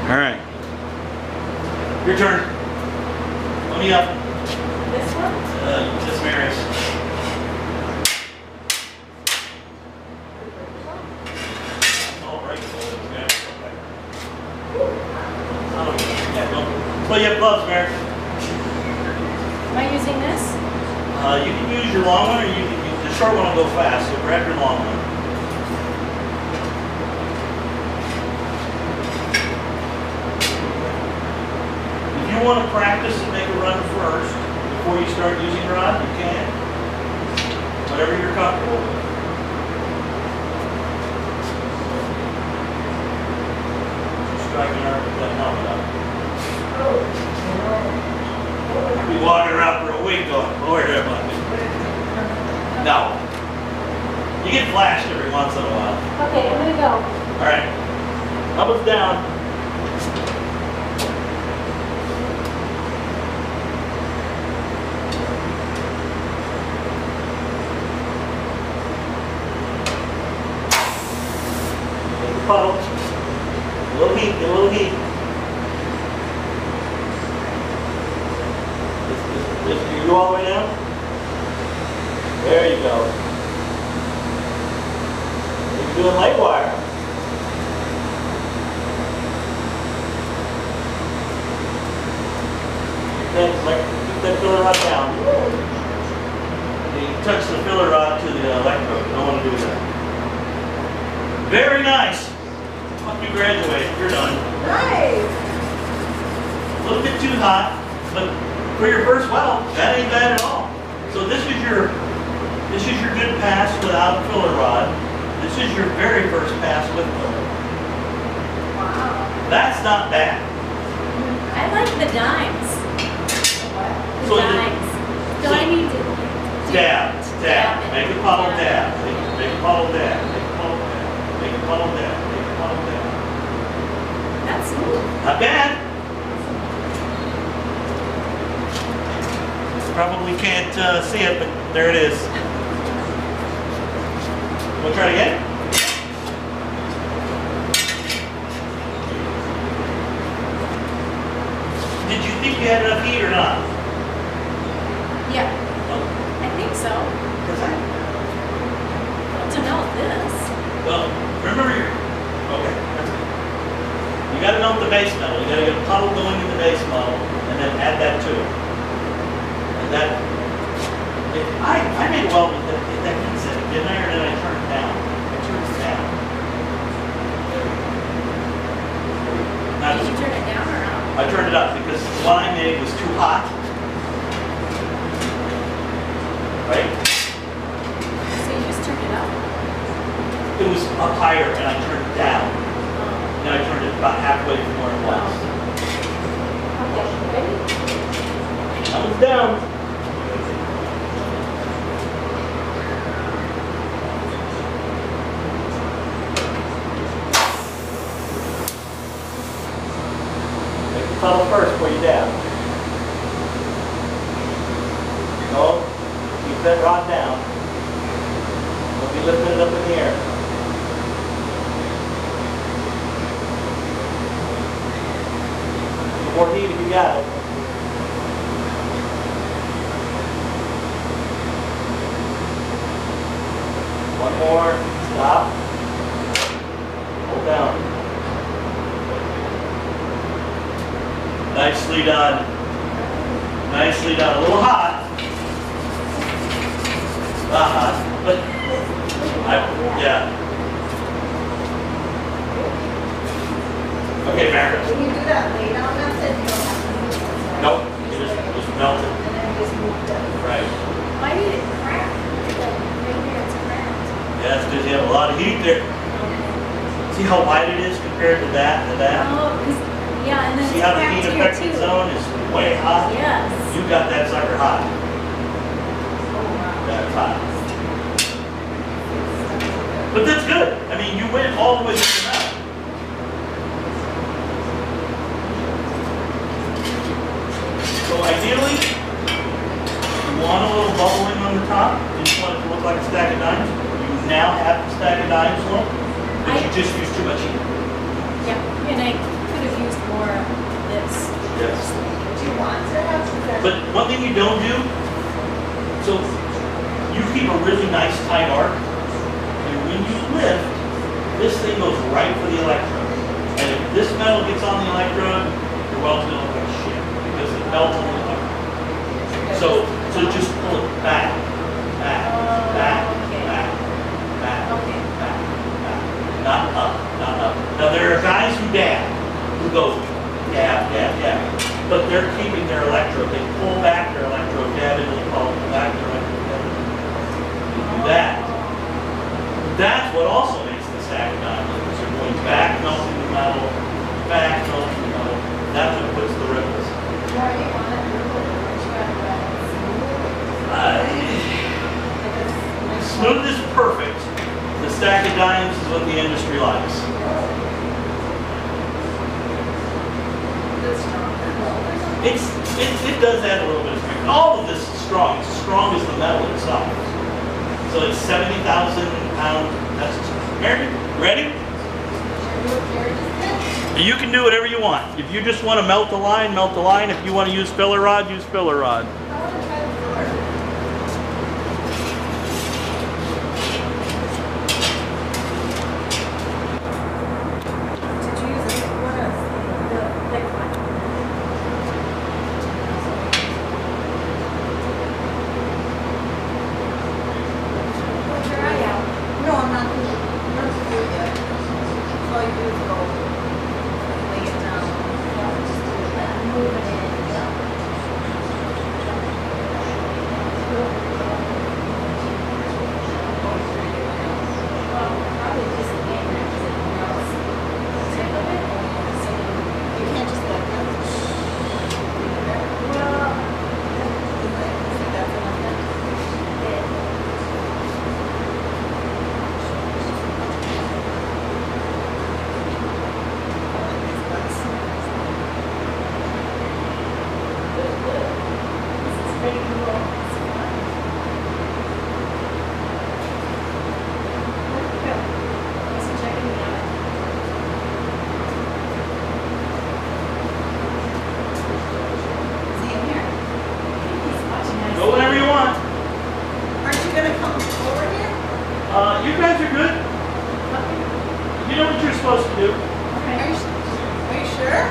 All right. Your turn. Let me up. This one? This Mary's. All right. So you have gloves, Mary. Am I using this? You can use your long one, or you can use the short one will go fast. So grab your long one. If you want to practice and make a run first before you start using rod, you can. Whatever you're comfortable with. Striking her with that helmet up. Be walking around for a week going, Lord have mercy. No. You get flashed every once in a while. Okay, I'm gonna go. All right. Elbows down. Take the puddle. A little heat, get a little heat. You go all the way down? There you go. You're doing light wire. Keep that filler rod down. You touch the filler rod to the electrode. Don't want to do that. Very nice. Once you graduate, you're done. Nice. A little bit too hot, but for your first well, that ain't bad at all. So this is your good pass without filler rod. This is your very first pass with filler. Wow. That's not bad. I like the dimes. The So dimes. Do I need to dab, dab it? make a puddle Yeah. dab, make a puddle dab, make a puddle dab, make a puddle dab, make a puddle dab. That's smooth. Not bad. Probably can't see it, but there it is. We'll try it again. Did you think you had enough heat or not? Yeah, Oh, I think so. To melt this. well, remember your. Okay, that's good. You got to melt the base metal. You got to get a puddle going in the base metal, and then add that to it. And that. I made well with that heat setting, didn't I? Or did I turn it down? I turned it down. Not Did you turn it down or up? I turned it up because the one I made was too hot. Right? So you just turned it up? It was up higher and I turned it down. And I turned it about halfway from where it was. Okay, ready? That was down. Make the tunnel first before you dab. Go. Keep that rod down. Don't be lifting it up in the air. More heat if you got it. One more. Stop. Hold down. Nicely done. Nicely done. A little hot. Not hot, but yeah. Okay, Mary. When you do that lay down method, you don't have to move it. Nope. You just melt it. And then you just move it. Right. Why did it crack? Right here, it's cracked. Yeah, it's because you have a lot of heat there. See how wide it is compared to that and that? Oh, 'cause yeah, and then See it's how the cracked heat here affected too. zone is way hot? Yes. You got that sucker hot. That's hot. But that's good. I mean, you went all the way to the mouth. So ideally, you want a little bubbling on the top. You just want it to look like a stack of dimes. You now have the stack of dimes look, but you just used too much heat. Yeah, and I could have used But one thing you don't do, so you keep a really nice tight arc, and when you lift, this thing goes right for the electrode. And if this metal gets on the electrode, your weld's gonna look like shit, because it melts on the electrode. So just pull it back, back, back, back, back, Okay. back, back. Not up, not up. Now there are guys who dab, who go dab, dab, dab. But they're keeping their electrode. They pull back their electrode, dab into the pulp, pull back their electrode, dab into the pulp. You do that. That's what also makes the stack of diamonds. You're going back, melting the metal, back, melting the metal. That's what puts the ripples. You already want it purple, or you got red? Smooth is perfect. The stack of dimes is what the industry likes. It's stronger. It does add a little bit of strength. All of this is strong. It's as strong as the metal itself. So it's 70,000 pound. That's Mary, ready? You can do whatever you want. If you just want to melt the line, melt the line. If you want to use filler rod, use filler rod. I want to try the filler. Did you use the one of the thick one? What's your eye out? No, I'm not doing it. I'm not doing it yet. All you do is go lay it down. Just do that. Move it in. Probably just a game because it melts the tip of it. So you can't just let go. Well, see, that's enough then. This is pretty cool. It's fun. Thanks for checking me out. See him here. He's watching us. Go whenever you want. Aren't you gonna come forward here? You guys are good. Okay. You know what you're supposed to do. Are you sure?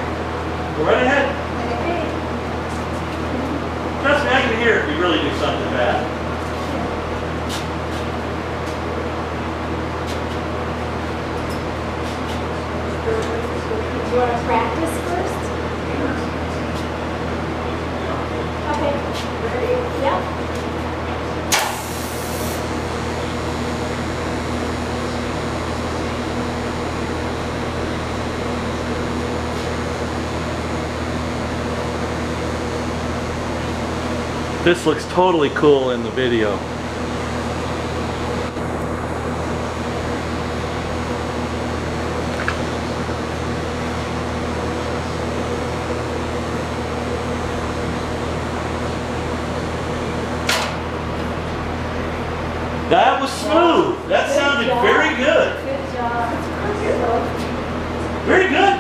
Go right ahead. Okay. Trust me, I can hear if you really do something bad. Do you want to practice first? Okay. Ready? Yep. This looks totally cool in the video. That was smooth. That sounded very good. Good job. Very good.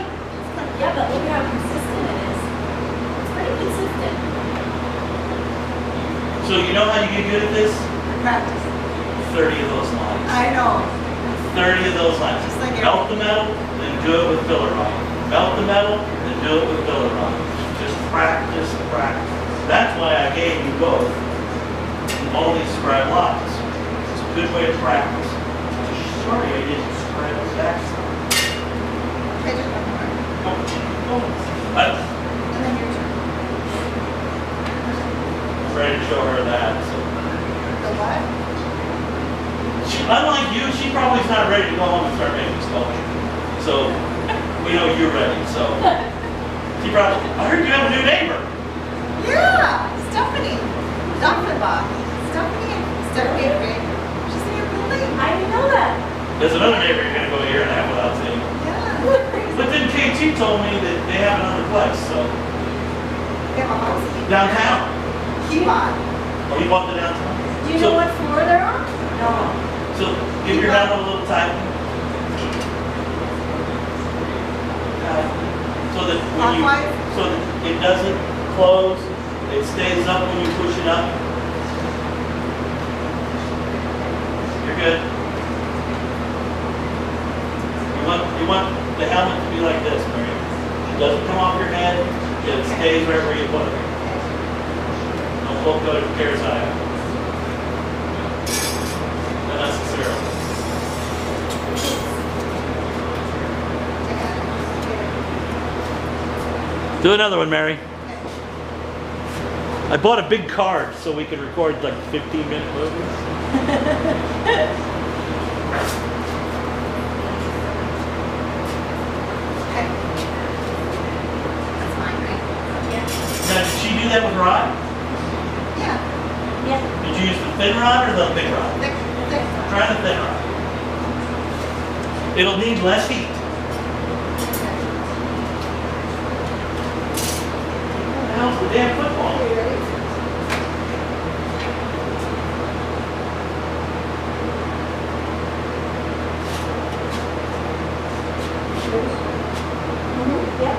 Yeah, but look how consistent it is. It's pretty consistent. So you know how you get good at this? Practice. 30 of those lines. I know. 30 of those lines. Just like Melt the metal, then do it with filler rod. Melt the metal, then do it with filler rod. Just practice, practice. That's why I gave you both all these scribe lines. It's a good way to practice. Sorry I didn't scribe the backside. Okay, just one more. I'm And then your turn. ready to show her that. So. The what? Unlike you, she probably's not ready to go home and start making sculpture. So we know you're ready. So she probably. I heard you have a new neighbor. Yeah, Stephanie. Doffenbach. Stephanie Gray. She's in your building. I didn't know that. There's another neighbor you're gonna go a year and a half without seeing. Yeah. But then KT told me that they have another place. So They have a house. downtown. Keyline. Oh, you bought the downtown. Do you know what floor they're on? No. So give your hand a little tight. So that when you, Clockwise? so that it doesn't close, It stays up when you push it up. You're good. You want the helmet to be like this, Mary. It doesn't come off your head. It stays right where you put it. Don't look out your care's eye. Not necessarily. Do another one, Mary. I bought a big card so we could record like 15-minute movies. That's fine, right? Yeah. Now, did she do that with rod? Yeah. Yeah. Did you use the thin rod or the big rod? Thick. Try the thin rod. It'll need less heat. What the hell's the damn football? Are you ready? Yep.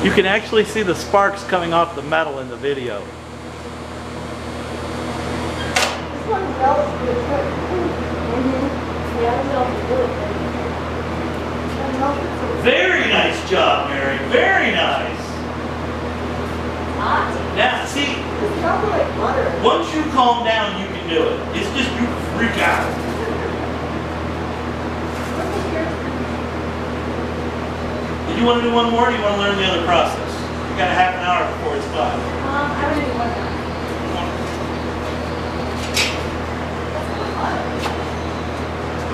You can actually see the sparks coming off the metal in the video. This one melts pretty quick. Yeah, I know. Good. It melts. Very nice job, Mary. Very nice. Hot. Now, see, It's probably like butter. once you calm down, you can do it. It's just you freak out. Did you want to do one more, or do you want to learn the other process? You got a half an hour before it's 5. I'm gonna do one now.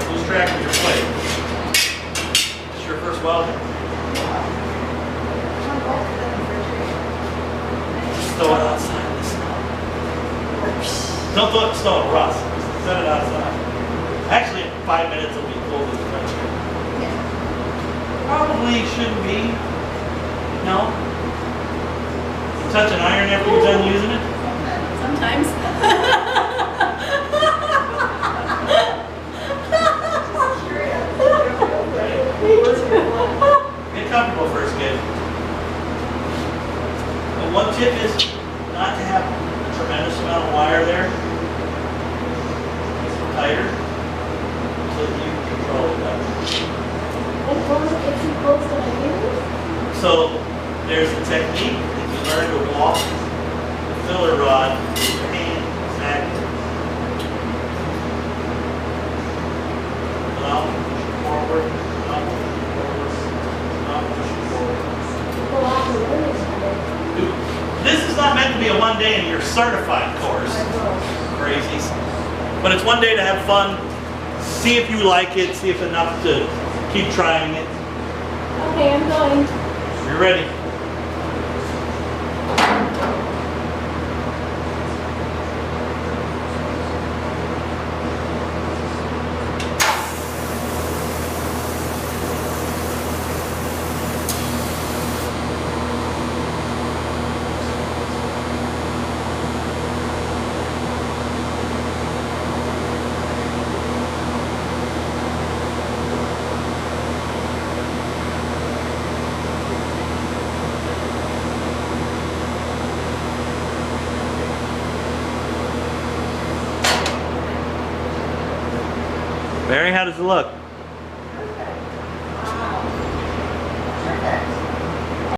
Lose track of your plate. Is your first welding? Just throw it outside in the snow. Don't throw it in the snow, rust. Just set it outside. Actually, in 5 minutes it'll be cold as a french. Probably shouldn't be. No? You touch an iron after you're done using it? Sometimes. Get comfortable first, kid. But one tip is not to have a tremendous amount of wire there. It's tighter so that you can control it better. And close it, if you close to my fingers. So there's the technique that you learn to walk the filler rod with your hand exactly. Up, forward, up, forward, up, forward. Go off the limits. Dude, this is not meant to be a one day and you're certified course. Crazies. But it's one day to have fun, see if you like it, see if enough to keep trying it. Okay, I'm going. You're ready. Mary, how does it look?